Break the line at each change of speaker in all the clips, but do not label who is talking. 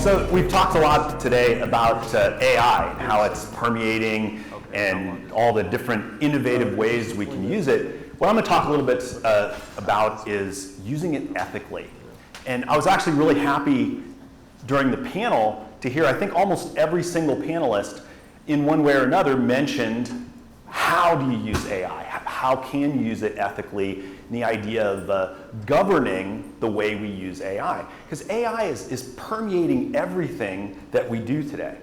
So we've talked a lot today about AI and how it's permeating and all the different innovative ways we can use it. What I'm going to talk a little bit about is using it ethically. And I was actually really happy during the panel to hear, I think almost every single panelist in one way or another mentioned how do you use AI? How can you use it ethically? And the idea of governing the way we use AI. Because AI is permeating everything that we do today.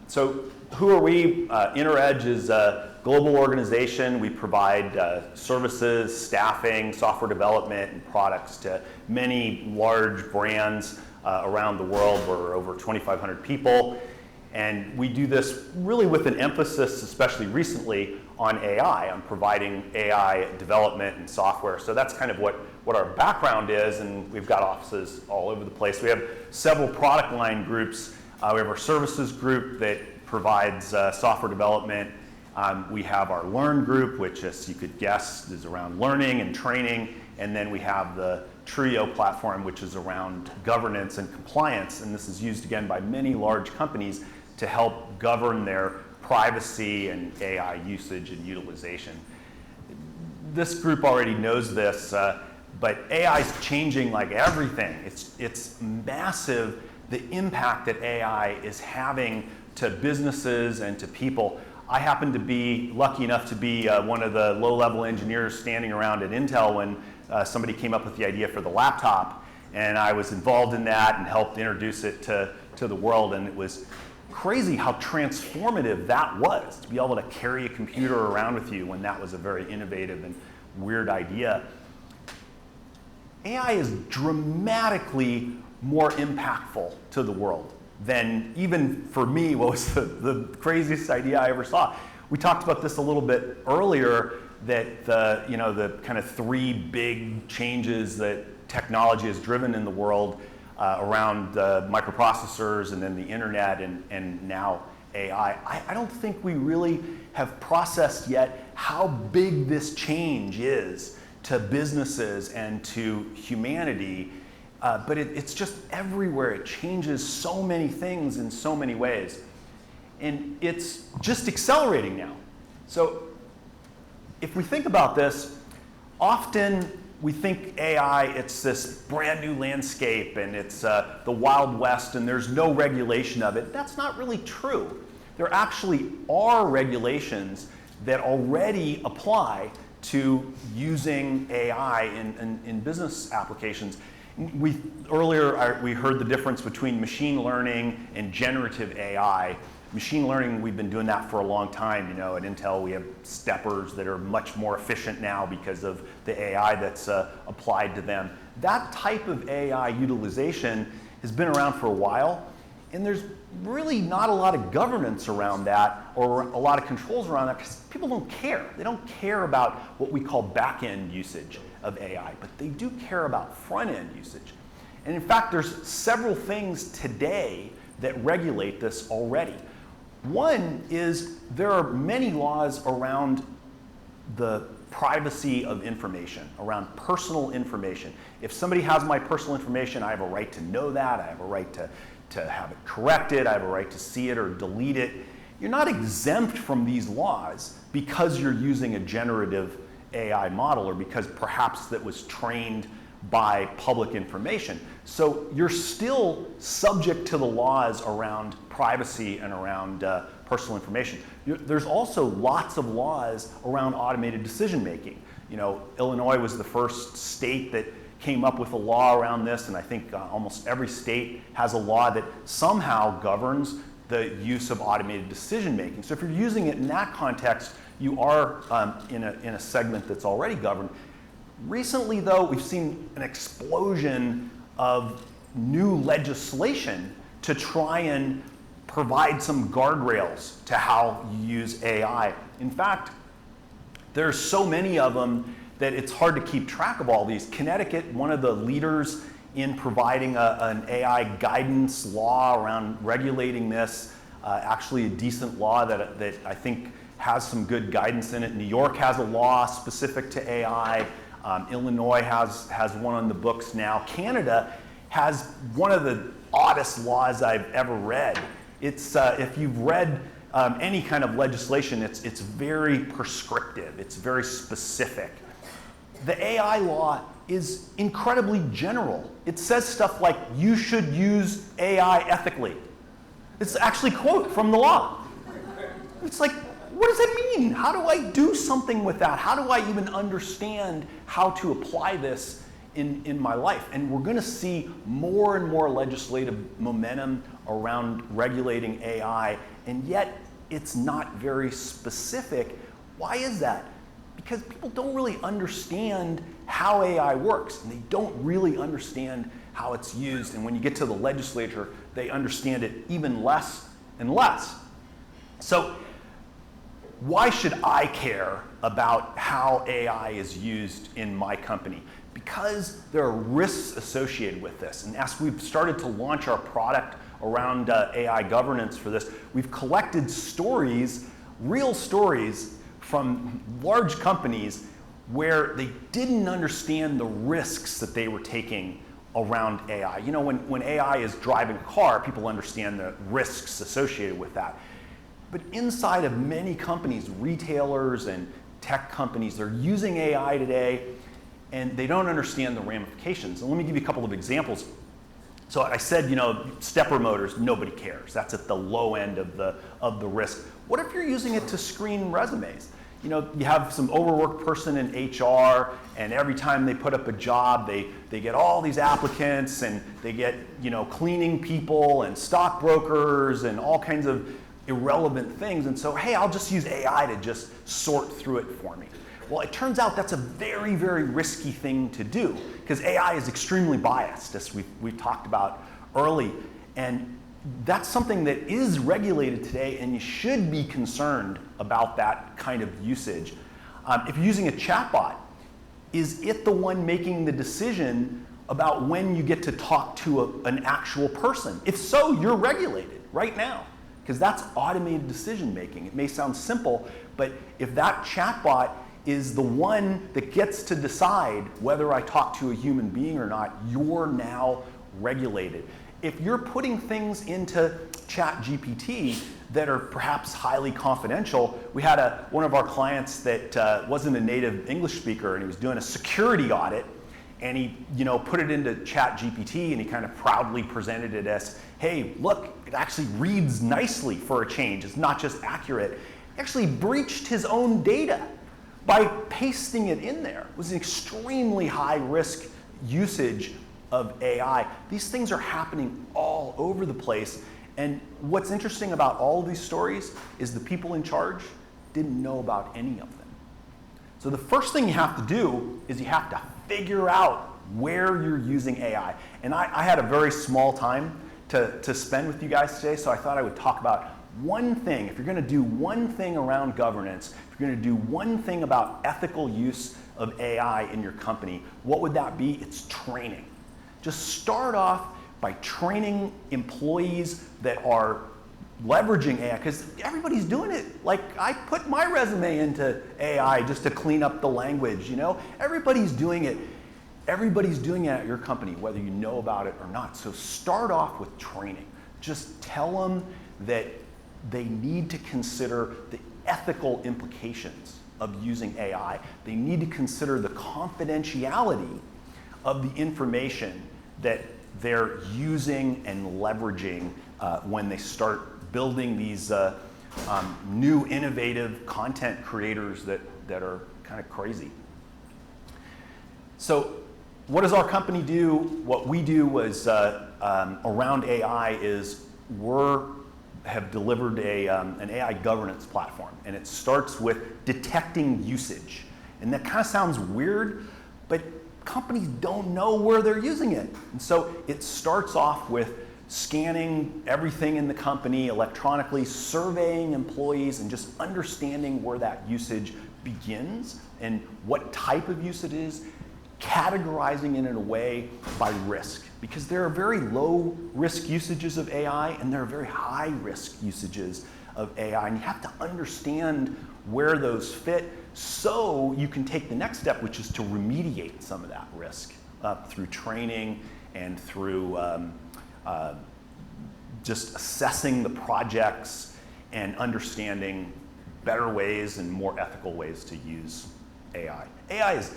So who are we? IntraEdge is a global organization. We provide services, staffing, software development, and products to many large brands around the world. We're over 2,500 people. And we do this really with an emphasis, especially recently, on AI, on providing AI development and software. So that's kind of what our background is, and we've got offices all over the place. We have several product line groups. We have our services group that provides software development. We have our Learn group, which, as you could guess, is around learning and training. And then we have the Trio platform, which is around governance and compliance. And this is used, again, by many large companies to help govern their privacy and AI usage and utilization. This group already knows this, but AI is changing like everything. It's massive, the impact that AI is having to businesses and to people. I happen to be lucky enough to be one of the low-level engineers standing around at Intel when somebody came up with the idea for the laptop, and I was involved in that and helped introduce it to the world, and it was crazy how transformative that was, to be able to carry a computer around with you when that was a very innovative and weird idea. AI is dramatically more impactful to the world than even for me what was the craziest idea I ever saw. We talked about this a little bit earlier, that the kind of three big changes that technology has driven in the world around microprocessors and then the internet and now AI. I don't think we really have processed yet how big this change is to businesses and to humanity, but it's just everywhere. It changes so many things in so many ways. And it's just accelerating now. So if we think about this, often we think AI, it's this brand new landscape and it's the Wild West and there's no regulation of it. That's not really true. There actually are regulations that already apply to using AI in business applications. Earlier we heard the difference between machine learning and generative AI. Machine learning, we've been doing that for a long time. At Intel, we have steppers that are much more efficient now because of the AI that's applied to them. That type of AI utilization has been around for a while, and there's really not a lot of governance around that or a lot of controls around that because people don't care. They don't care about what we call back-end usage of AI, but they do care about front-end usage. And in fact, there's several things today that regulate this already. One is there are many laws around the privacy of information, around personal information. If somebody has my personal information, I have a right to know that. I have a right to have it corrected. I have a right to see it or delete it. You're not exempt from these laws because you're using a generative AI model or because perhaps that was trained by public information. So you're still subject to the laws around privacy and around personal information. There's also lots of laws around automated decision making. Illinois was the first state that came up with a law around this, and I think almost every state has a law that somehow governs the use of automated decision making. So if you're using it in that context, you are in a segment that's already governed. Recently, though, we've seen an explosion of new legislation to try and provide some guardrails to how you use AI. In fact, there's so many of them that it's hard to keep track of all these. Connecticut, one of the leaders in providing an AI guidance law around regulating this, actually a decent law that I think has some good guidance in it. New York has a law specific to AI. Illinois has one on the books now. Canada has one of the oddest laws I've ever read. It's, if you've read any kind of legislation, it's very prescriptive, it's very specific. The AI law is incredibly general. It says stuff like, you should use AI ethically. It's actually a quote from the law. It's like, what does that mean? How do I do something with that? How do I even understand how to apply this in my life? And we're going to see more and more legislative momentum around regulating AI, and yet it's not very specific. Why is that? Because people don't really understand how AI works, and they don't really understand how it's used. And when you get to the legislature, they understand it even less and less. So why should I care about how AI is used in my company? Because there are risks associated with this. And as we've started to launch our product around AI governance for this, we've collected stories, real stories, from large companies where they didn't understand the risks that they were taking around AI. You know, when AI is driving a car, people understand the risks associated with that. But inside of many companies, retailers and tech companies, they're using AI today and they don't understand the ramifications. And let me give you a couple of examples. So I said, you know, stepper motors, nobody cares. That's at the low end of the risk. What if you're using it to screen resumes? You know, you have some overworked person in HR, and every time they put up a job, they get all these applicants, and they get, you know, cleaning people and stockbrokers and all kinds of irrelevant things. And so, hey, I'll just use AI to just sort through it for me. Well, it turns out that's a very, very risky thing to do, because AI is extremely biased, as we've talked about early. And that's something that is regulated today, and you should be concerned about that kind of usage. If you're using a chatbot, is it the one making the decision about when you get to talk to an actual person? If so, you're regulated right now, because that's automated decision making. It may sound simple, but if that chatbot is the one that gets to decide whether I talk to a human being or not, you're now regulated. If you're putting things into ChatGPT that are perhaps highly confidential, we had one of our clients that wasn't a native English speaker, and he was doing a security audit, and he, you know, put it into ChatGPT, and he kind of proudly presented it as, hey, look, it actually reads nicely for a change. It's not just accurate. He actually breached his own data by pasting it in there. It was an extremely high risk usage of AI. These things are happening all over the place. And what's interesting about all of these stories is the people in charge didn't know about any of them. So the first thing you have to do is you have to figure out where you're using AI. And I had a very small time to spend with you guys today, so I thought I would talk about one thing. If you're going to do one thing around governance, if you're going to do one thing about ethical use of AI in your company, what would that be? It's training. Just start off by training employees that are leveraging AI, because everybody's doing it. Like, I put my resume into AI just to clean up the language, you know? Everybody's doing it. Everybody's doing it at your company, whether you know about it or not. So start off with training. Just tell them that they need to consider the ethical implications of using AI. They need to consider the confidentiality of the information that they're using and leveraging when they start building these new innovative content creators that are kind of crazy. So what does our company do? What we do was around AI is have delivered an AI governance platform, and it starts with detecting usage. And that kind of sounds weird, but companies don't know where they're using it. And so it starts off with scanning everything in the company electronically, surveying employees, and just understanding where that usage begins and what type of use it is, categorizing it in a way by risk. Because there are very low risk usages of AI and there are very high risk usages of AI, and you have to understand where those fit so you can take the next step, which is to remediate some of that risk through training and through just assessing the projects and understanding better ways and more ethical ways to use AI. AI is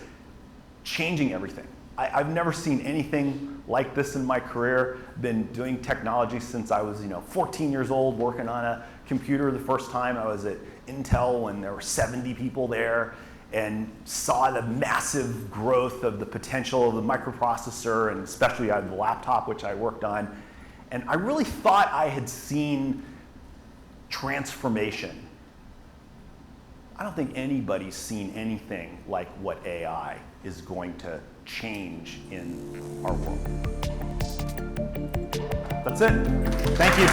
changing everything. I've never seen anything like this in my career. Been doing technology since I was 14 years old, working on a computer the first time. I was at Intel when there were 70 people there, and saw the massive growth of the potential of the microprocessor, and especially the laptop, which I worked on. And I really thought I had seen transformation. I don't think anybody's seen anything like what AI is going to change in our world. That's it. Thank you.